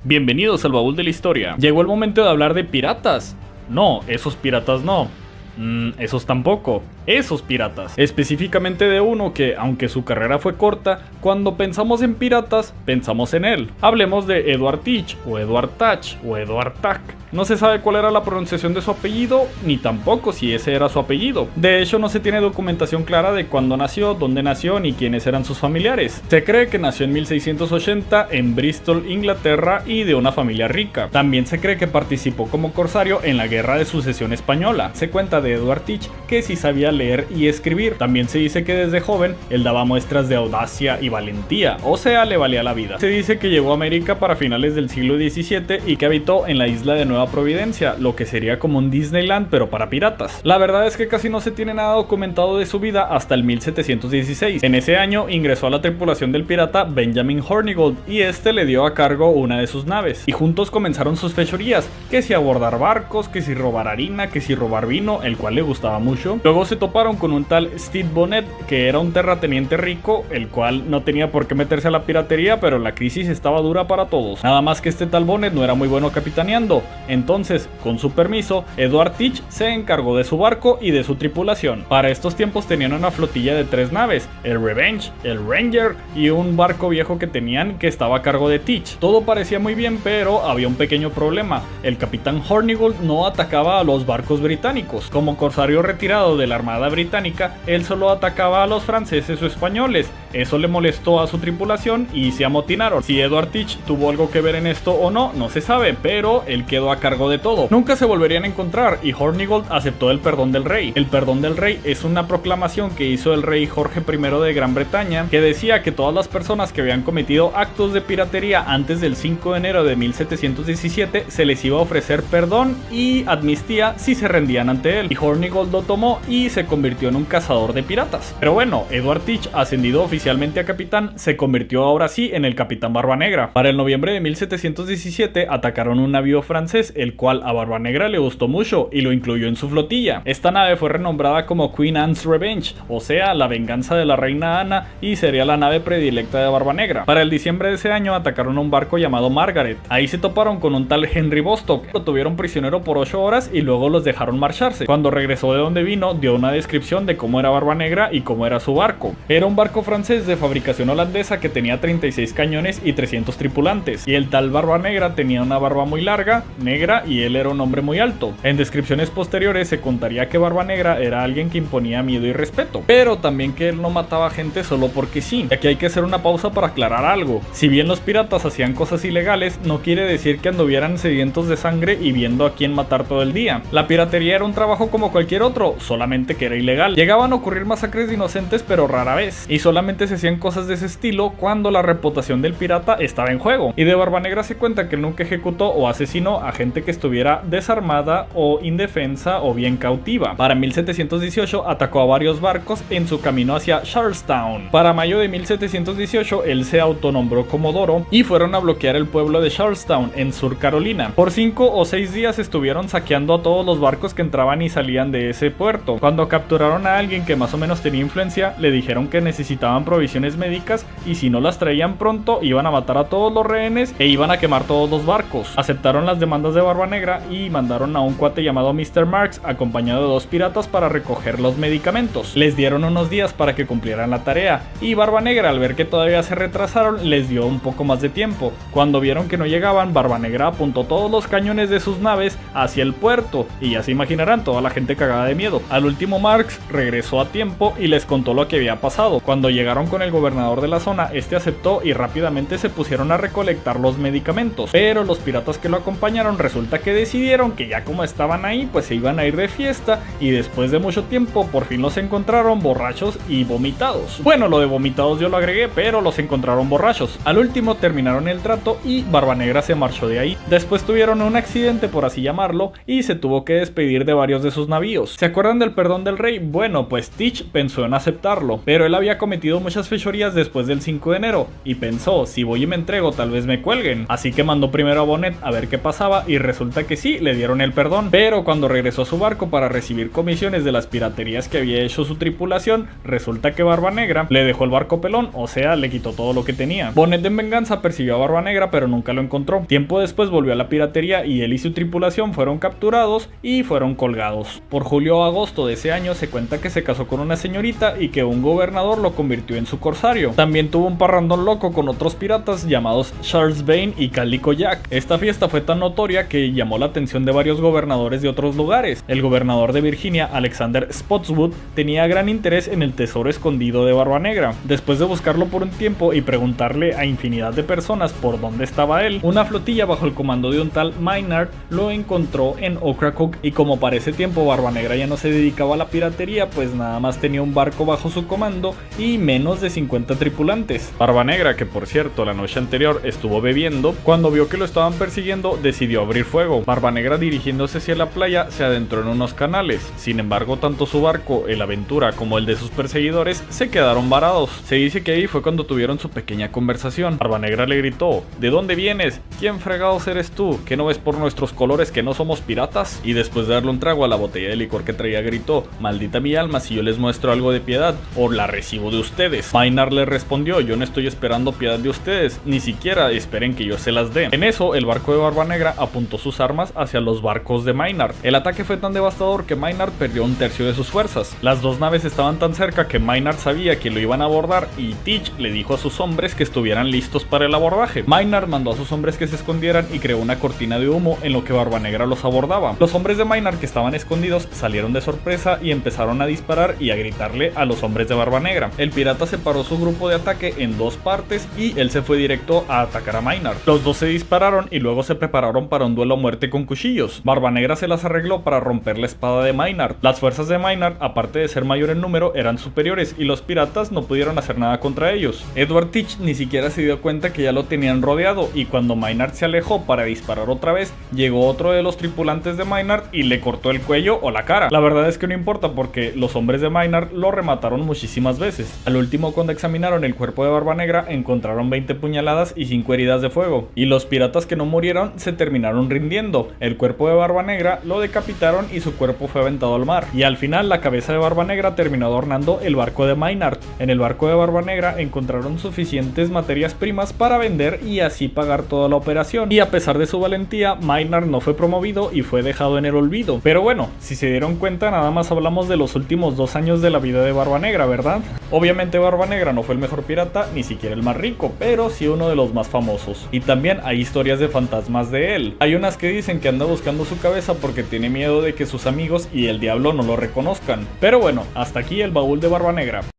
Bienvenidos al baúl de la historia. Llegó el momento de hablar de piratas. No, esos piratas no. Esos tampoco. Esos piratas. Específicamente de uno que, aunque su carrera fue corta, cuando pensamos en piratas, pensamos en él. Hablemos de Edward Teach, o Edward Touch, o Edward Tack. No se sabe cuál era la pronunciación de su apellido, ni tampoco si ese era su apellido. De hecho, no se tiene documentación clara de cuándo nació, dónde nació, ni quiénes eran sus familiares. Se cree que nació en 1680 en Bristol, Inglaterra, y de una familia rica. También se cree que participó como corsario en la Guerra de Sucesión Española. Se cuenta de Edward Teach que sí sabía leer y escribir. También se dice que desde joven él daba muestras de audacia y valentía, o sea, le valía la vida. Se dice que llegó a América para finales del siglo XVII y que habitó en la isla de Nueva Providencia, lo que sería como un Disneyland pero para piratas. La verdad es que casi no se tiene nada documentado de su vida hasta el 1716. En ese año ingresó a la tripulación del pirata Benjamin Hornigold y este le dio a cargo una de sus naves, y juntos comenzaron sus fechorías, que si abordar barcos, que si robar harina, que si robar vino, el cual le gustaba mucho. Luego se toparon con un tal Stede Bonnet, que era un terrateniente rico, el cual no tenía por qué meterse a la piratería, pero la crisis estaba dura para todos. Nada más que este tal Bonnet no era muy bueno capitaneando. Entonces, con su permiso, Edward Teach se encargó de su barco y de su tripulación. Para estos tiempos tenían una flotilla de 3 naves, el Revenge, el Ranger y un barco viejo que tenían que estaba a cargo de Teach. Todo parecía muy bien, pero había un pequeño problema. El capitán Hornigold no atacaba a los barcos británicos. Como corsario retirado de la armada británica, él solo atacaba a los franceses o españoles. Eso le molestó a su tripulación y se amotinaron. Si Edward Teach tuvo algo que ver en esto o no, no se sabe, pero él quedó a cargo de todo. Nunca se volverían a encontrar y Hornigold aceptó el perdón del rey. El perdón del rey es una proclamación que hizo el rey Jorge I de Gran Bretaña, que decía que todas las personas que habían cometido actos de piratería antes del 5 de enero de 1717 se les iba a ofrecer perdón y amnistía si se rendían ante él. Y Hornigold lo tomó y se convirtió en un cazador de piratas. Pero bueno, Edward Teach, ascendido oficialmente a capitán, se convirtió ahora sí en el capitán Barba Negra. Para el noviembre de 1717 atacaron un navío francés, el cual a Barba Negra le gustó mucho y lo incluyó en su flotilla. Esta nave fue renombrada como Queen Anne's Revenge, o sea, la venganza de la reina Ana, y sería la nave predilecta de Barba Negra. Para el diciembre de ese año atacaron un barco llamado Margaret. Ahí se toparon con un tal Henry Bostock. Lo tuvieron prisionero por 8 horas y luego los dejaron marcharse. Cuando regresó de donde vino, dio una descripción de cómo era Barba Negra y cómo era su barco. Era un barco francés de fabricación holandesa que tenía 36 cañones y 300 tripulantes. Y el tal Barba Negra tenía una barba muy larga, negra, y él era un hombre muy alto. En descripciones posteriores se contaría que Barba Negra era alguien que imponía miedo y respeto, pero también que él no mataba gente solo porque sí. Y aquí hay que hacer una pausa para aclarar algo. Si bien los piratas hacían cosas ilegales, no quiere decir que anduvieran sedientos de sangre y viendo a quién matar todo el día. La piratería era un trabajo como cualquier otro, solamente que era ilegal. Llegaban a ocurrir masacres de inocentes, pero rara vez, y solamente se hacían cosas de ese estilo cuando la reputación del pirata estaba en juego. Y de Barba Negra se cuenta que él nunca ejecutó o asesinó a gente que estuviera desarmada o indefensa o bien cautiva. Para 1718 atacó a varios barcos en su camino hacia Charlestown. Para mayo de 1718 él se autonombró Comodoro y fueron a bloquear el pueblo de Charlestown en Sur Carolina. Por 5 o 6 días estuvieron saqueando a todos los barcos que entraban y salían de ese puerto. Cuando capturaron a alguien que más o menos tenía influencia, le dijeron que necesitaban provisiones médicas y si no las traían pronto iban a matar a todos los rehenes e iban a quemar todos los barcos. Aceptaron las demandas de Barba Negra y mandaron a un cuate llamado Mr. Marks acompañado de 2 piratas para recoger los medicamentos. Les dieron unos días para que cumplieran la tarea y Barba Negra, al ver que todavía se retrasaron, les dio un poco más de tiempo. Cuando vieron que no llegaban, Barba Negra apuntó todos los cañones de sus naves hacia el puerto y ya se imaginarán toda la gente cagada de miedo. Al último Marks regresó a tiempo y les contó lo que había pasado. Cuando llegaron con el gobernador de la zona, este aceptó y rápidamente se pusieron a recolectar los medicamentos, pero los piratas que lo acompañaron resulta que decidieron que ya como estaban ahí pues se iban a ir de fiesta y después de mucho tiempo por fin los encontraron borrachos y vomitados. Bueno, lo de vomitados yo lo agregué, pero los encontraron borrachos. Al último terminaron el trato y Barba Negra se marchó de ahí. Después tuvieron un accidente, por así llamarlo, y se tuvo que despedir de varios de sus navíos. ¿Se acuerdan del perdón del rey? Bueno, pues Teach pensó en aceptarlo, pero él había cometido muchas fechorías después del 5 de enero y pensó, si voy y me entrego tal vez me cuelguen, así que mandó primero a Bonnet a ver qué pasaba y resulta que sí, le dieron el perdón, pero cuando regresó a su barco para recibir comisiones de las piraterías que había hecho su tripulación, resulta que Barba Negra le dejó el barco pelón, o sea, le quitó todo lo que tenía. Bonnet en venganza persiguió a Barba Negra pero nunca lo encontró. Tiempo después volvió a la piratería y él y su tripulación fueron capturados y fueron colgados. Por julio o agosto de ese año se cuenta que se casó con una señorita y que un gobernador lo convirtió en su corsario. También tuvo un parrandón loco con otros piratas llamados Charles Vane y Calico Jack. Esta fiesta fue tan notoria que llamó la atención de varios gobernadores de otros lugares. El gobernador de Virginia, Alexander Spotswood, tenía gran interés en el tesoro escondido de Barba Negra. Después de buscarlo por un tiempo y preguntarle a infinidad de personas por dónde estaba él, una flotilla bajo el comando de un tal Maynard lo encontró en Ocracoke y como para ese tiempo Barba Negra ya no se dedicaba a la piratería, pues nada más tenía un barco bajo su comando y menos de 50 tripulantes. Barba Negra, que por cierto la noche anterior estuvo bebiendo, cuando vio que lo estaban persiguiendo decidió abrir fuego. Barba Negra, dirigiéndose hacia la playa, se adentró en unos canales. Sin embargo, tanto su barco, el Aventura, como el de sus perseguidores se quedaron varados. Se dice que ahí fue cuando tuvieron su pequeña conversación. Barba Negra le gritó: ¿de dónde vienes? ¿Quién fregados eres tú? ¿Que no ves por nuestros colores que no somos piratas? Y después de darle un trago a la botella de licor que traía, gritó: maldita mi alma si yo les muestro algo de piedad, o la recibo de ustedes. Maynard le respondió: yo no estoy esperando piedad de ustedes, ni siquiera esperen que yo se las dé. En eso, el barco de Barba Negra apuntó sus armas hacia los barcos de Maynard. El ataque fue tan devastador que Maynard perdió un tercio de sus fuerzas. Las dos naves estaban tan cerca que Maynard sabía que lo iban a abordar y Teach le dijo a sus hombres que estuvieran listos para el abordaje. Maynard mandó a sus hombres que se escondieran y creó una cortina de humo en lo que Barba Negra los abordaba. Los hombres de Maynard que estaban escondidos salieron de sorpresa y empezaron a disparar y a gritarle a los hombres de Barba Negra. El pirata separó su grupo de ataque en dos partes y él se fue directo a atacar a Maynard. Los dos se dispararon y luego se prepararon para un duelo a muerte con cuchillos. Barba Negra se las arregló para romper la espada de Maynard. Las fuerzas de Maynard, aparte de ser mayor en número, eran superiores y los piratas no pudieron hacer nada contra ellos. Edward Teach ni siquiera se dio cuenta que ya lo tenían rodeado y cuando Maynard se alejó para disparar otra vez, llegó otro de los tripulantes de Maynard y le cortó el cuello o la cara. La verdad es que no importa porque los hombres de Maynard lo remataron muchísimas veces. Al último, cuando examinaron el cuerpo de Barba Negra, encontraron 20 puñaladas y 5 heridas de fuego. Y los piratas que no murieron se terminaron rindiendo. El cuerpo de Barba Negra lo decapitaron y su cuerpo fue aventado al mar. Y al final, la cabeza de Barba Negra terminó adornando el barco de Maynard. En el barco de Barba Negra encontraron suficientes materias primas para vender y así pagar toda la operación. Y a pesar de su valentía, Maynard no fue promovido y fue dejado en el olvido. Pero bueno, si se dieron cuenta, nada más hablamos de los últimos 2 años de la vida de Barba Negra, ¿verdad? Obviamente Barba Negra no fue el mejor pirata, ni siquiera el más rico, pero sí uno de los más famosos. Y también hay historias de fantasmas de él. Hay unas que dicen que anda buscando su cabeza porque tiene miedo de que sus amigos y el diablo no lo reconozcan. Pero bueno, hasta aquí el baúl de Barba Negra.